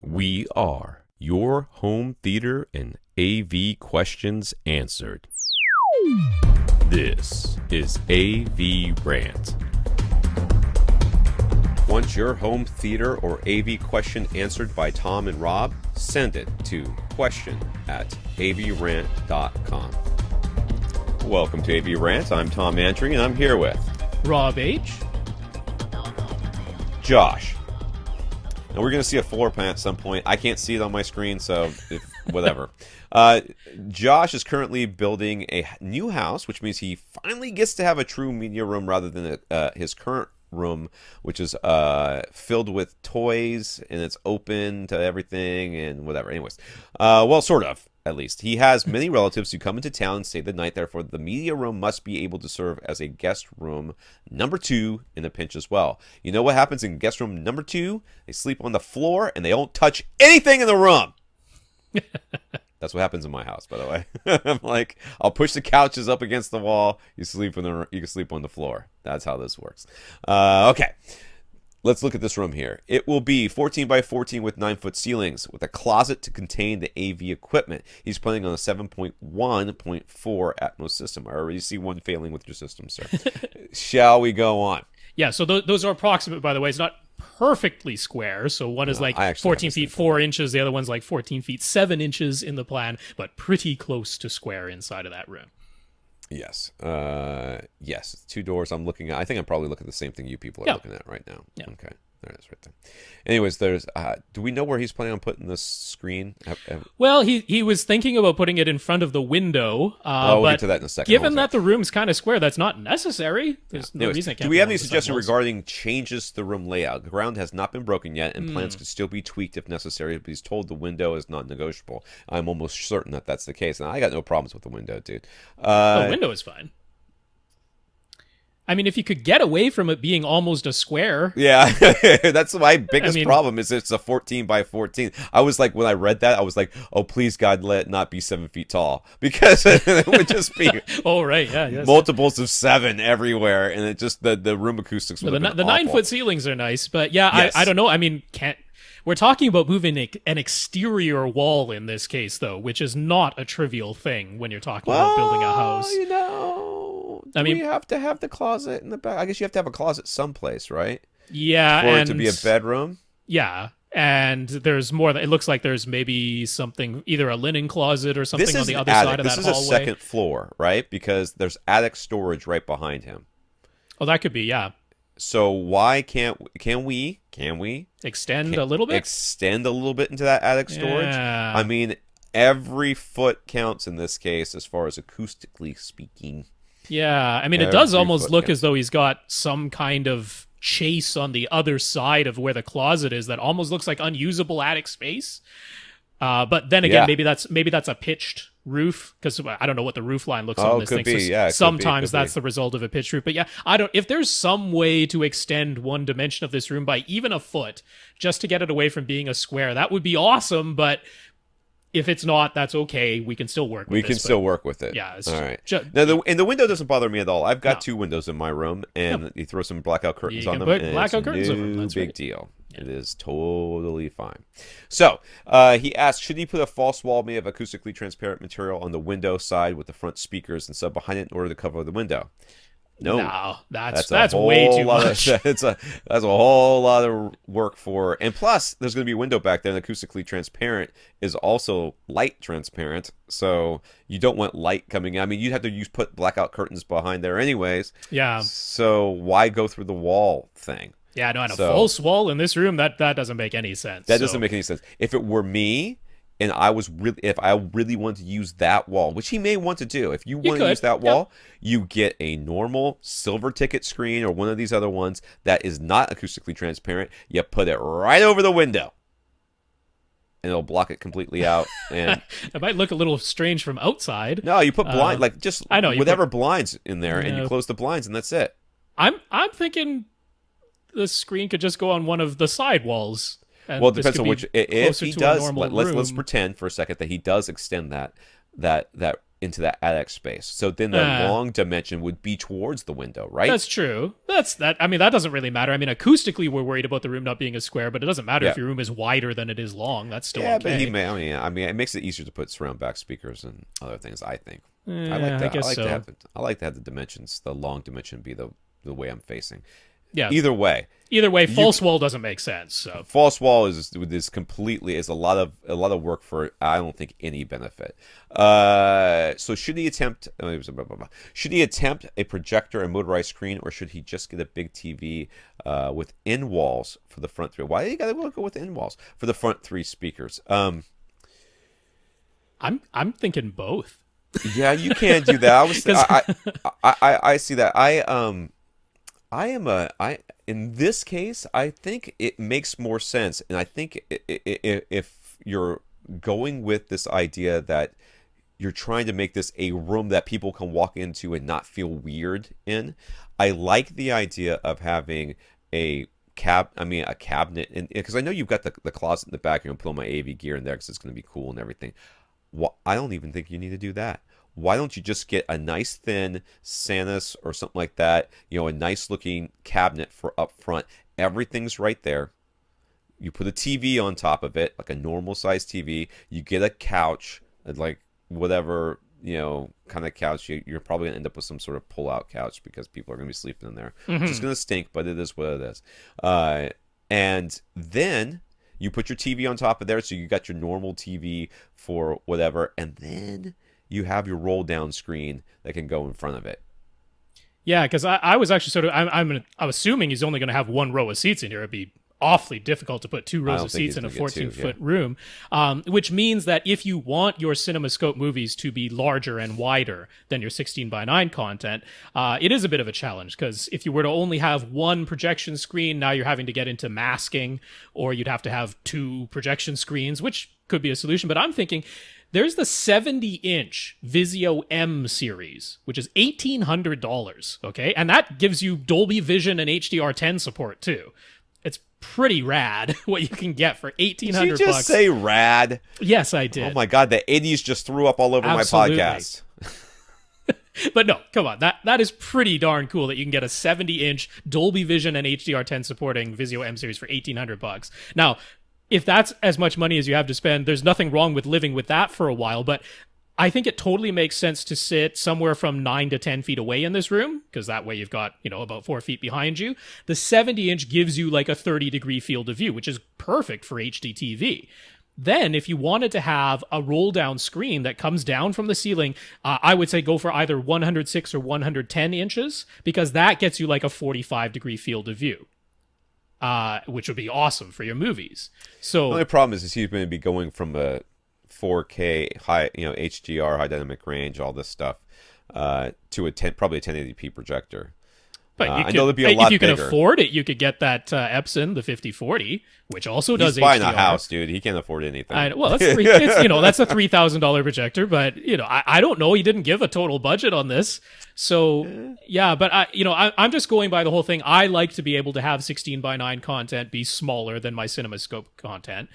We are your home theater and AV questions answered. This is AVRant. Want your home theater or AV question answered by Tom and Rob? Send it to question@avrant.com. Welcome to AVRant. I'm Tom Andry, and I'm here with Rob H. Josh. Now we're going to see a floor plan at some point. I can't see it on my screen, so whatever. Josh is currently building a new house, which means he finally gets to have a true media room rather than his current room, which is filled with toys and it's open to everything and whatever. Anyways, well, sort of. At least he has many relatives who come into town and stay the night. Therefore, the media room must be able to serve as a guest room number 2 in a pinch as well. You know what happens in guest room number 2? They sleep on the floor and they don't touch anything in the room. That's what happens in my house, by the way. I'm like, I'll push the couches up against the wall. You can sleep on the floor. That's how this works. Okay. Let's look at this room here. It will be 14 by 14 with 9-foot ceilings with a closet to contain the AV equipment. He's planning on a 7.1.4 Atmos system. I already see one failing with your system, sir. Shall we go on? Yeah, so those are approximate, by the way. It's not perfectly square. So one is like 14 feet 4 inches. The other one's like 14 feet 7 inches in the plan, but pretty close to square inside of that room. Yes. Yes. 2 doors I'm looking at. I think I'm probably looking at the same thing you people are looking at right now. Yeah. Okay. There it is right there. Anyways, there's do we know where he's planning on putting this screen? Well, he was thinking about putting it in front of the window. We'll but get to that in a second. Given that the room's kind of square, that's not necessary. There's no reason it can't. Do we have any suggestions regarding changes to the room layout? The ground has not been broken yet, and plans could still be tweaked if necessary, but he's told the window is not negotiable. I'm almost certain that that's the case, and I got no problems with the window, dude. The window is fine. I mean, if you could get away from it being almost a square. Yeah, that's my biggest problem is it's a 14 by 14. I was like, when I read that, I was like, oh, please, God, let it not be 7 feet tall. Because it would just be multiples of 7 everywhere. And it just, the room acoustics would have been The 9-foot ceilings are nice, but yeah, yes. I don't know. I mean, we're talking about moving an exterior wall in this case, though, which is not a trivial thing when you're talking about building a house. You know. I mean, you have to have the closet in the back. I guess you have to have a closet someplace, right? Yeah, for it to be a bedroom. Yeah, and there's more. It looks like there's maybe something, either a linen closet or something on the other side of that hallway. This is a second floor, right? Because there's attic storage right behind him. Oh, that could be, yeah. So why can we extend a little bit? Extend a little bit into that attic storage? Yeah. I mean, every foot counts in this case as far as acoustically speaking. Yeah, I mean, it does almost look as though he's got some kind of chase on the other side of where the closet is that almost looks like unusable attic space. But then again, maybe that's a pitched roof, because I don't know what the roof line looks on this thing. So sometimes that's the result of a pitched roof. But yeah, if there's some way to extend one dimension of this room by even a foot, just to get it away from being a square, that would be awesome. But if it's not, that's okay. We can still work with it. We can still work with it. Yeah. All right. Now, and the window doesn't bother me at all. I've got 2 windows in my room, and you throw some blackout curtains on them, and blackout curtains over them. That's big deal. Yeah. It is totally fine. So, he asked, should he put a false wall made of acoustically transparent material on the window side with the front speakers and sub behind it in order to cover the window? No, that's way too much. That's a whole lot of work for, and plus there's going to be a window back there, and acoustically transparent is also light transparent, so you don't want light coming in. I mean, you'd have to put blackout curtains behind there anyways. Yeah. So why go through the wall thing? Yeah, no, and a false wall in this room, that doesn't make any sense. That doesn't make any sense. If it were me, and if I really want to use that wall, which he may want to do, if you want to use that wall, you get a normal silver ticket screen or one of these other ones that is not acoustically transparent. You put it right over the window, and it'll block it completely out. And it might look a little strange from outside. No, you put blinds, whatever blinds in there, and you close the blinds, and that's it. I'm thinking the screen could just go on one of the side walls. Well, it depends on which. If he does, let's pretend for a second that he does extend that into that attic space. So then the long dimension would be towards the window, right? That's true. I mean, that doesn't really matter. I mean, acoustically, we're worried about the room not being a square, but it doesn't matter if your room is wider than it is long. That's still okay. But he may. I mean, it makes it easier to put surround back speakers and other things. I think. I guess so. I like to have the dimensions, the long dimension, be the way I'm facing. Yeah. Either way, false wall doesn't make sense. So false wall is a lot of work for, I don't think, any benefit. So should he attempt a projector and motorized screen, or should he just get a big TV with in walls for the front three? Why do you got to go with in walls for the front three speakers? I'm thinking both. Yeah, you can do that. I see that. In this case, I think it makes more sense, and I think if you're going with this idea that you're trying to make this a room that people can walk into and not feel weird in, I like the idea of having a cabinet, and because I know you've got the closet in the back, you're gonna put all my AV gear in there because it's gonna be cool and everything. I don't even think you need to do that. Why don't you just get a nice thin Sanus or something like that, a nice looking cabinet for up front. Everything's right there. You put a TV on top of it, like a normal size TV. You get a couch, like whatever, kind of couch. You're probably going to end up with some sort of pull-out couch because people are going to be sleeping in there. It's just going to stink, but it is what it is. And then you put your TV on top of there, so you got your normal TV for whatever, and then you have your roll down screen that can go in front of it. Yeah, because I was actually I'm assuming he's only going to have one row of seats in here. It'd be awfully difficult to put two rows of seats in a 14-foot room, which means that if you want your CinemaScope movies to be larger and wider than your 16:9 content, it is a bit of a challenge, because if you were to only have one projection screen, now you're having to get into masking, or you'd have to have two projection screens, which could be a solution. But I'm thinking there's the 70-inch Vizio M-Series, which is $1,800, okay? And that gives you Dolby Vision and HDR10 support, too. It's pretty rad what you can get for $1,800. Did you just say rad? Yes, I did. Oh my God, the 80s just threw up all over Absolutely. my podcast. But no, come on. That is pretty darn cool that you can get a 70-inch Dolby Vision and HDR10 supporting Vizio M-Series for $1,800. Now, if that's as much money as you have to spend, there's nothing wrong with living with that for a while, but I think it totally makes sense to sit somewhere from 9 to 10 feet away in this room, because that way you've got, about 4 feet behind you. The 70-inch gives you like a 30-degree field of view, which is perfect for HD TV. Then, if you wanted to have a roll-down screen that comes down from the ceiling, I would say go for either 106 or 110 inches, because that gets you like a 45-degree field of view. Which would be awesome for your movies. So the only problem is he's going to be going from a 4K high, HDR, high dynamic range, all this stuff, to probably a 1080p projector. But I know there'd be a lot if you bigger. can afford it, you could get that Epson, the 5040, which also does HDR. He's buying a house, dude. He can't afford anything. Well, that's that's a $3,000 projector, but I don't know. He didn't give a total budget on this, so yeah. But I'm just going by the whole thing. I like to be able to have 16:9 content be smaller than my CinemaScope content.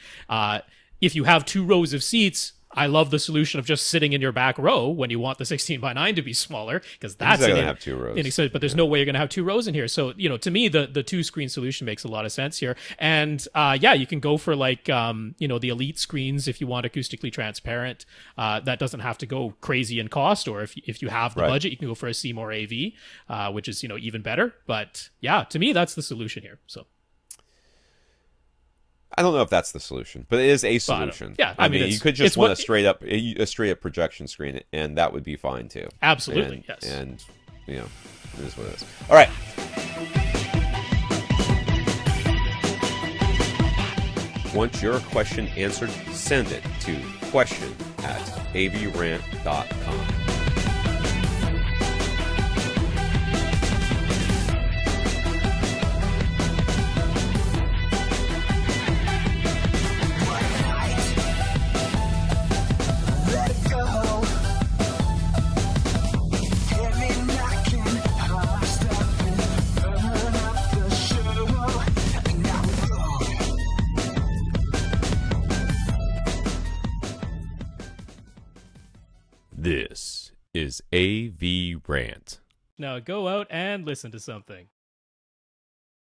If you have two rows of seats, I love the solution of just sitting in your back row when you want the 16:9 to be smaller, because that's going to have two rows. But there's no way you're going to have two rows in here. So, to me, the two screen solution makes a lot of sense here. And you can go for like, the Elite screens if you want acoustically transparent. That doesn't have to go crazy in cost. Or if you have the budget, you can go for a Seymour AV, which is, even better. But yeah, to me, that's the solution here. So. I don't know if that's the solution, but it is a solution. Yeah, I mean, you could just want a straight up projection screen, and that would be fine too. Absolutely, yes. And it is what it is. All right. Want your question answered? Send it to question@avrant.com. This is AVRant. Now go out and listen to something.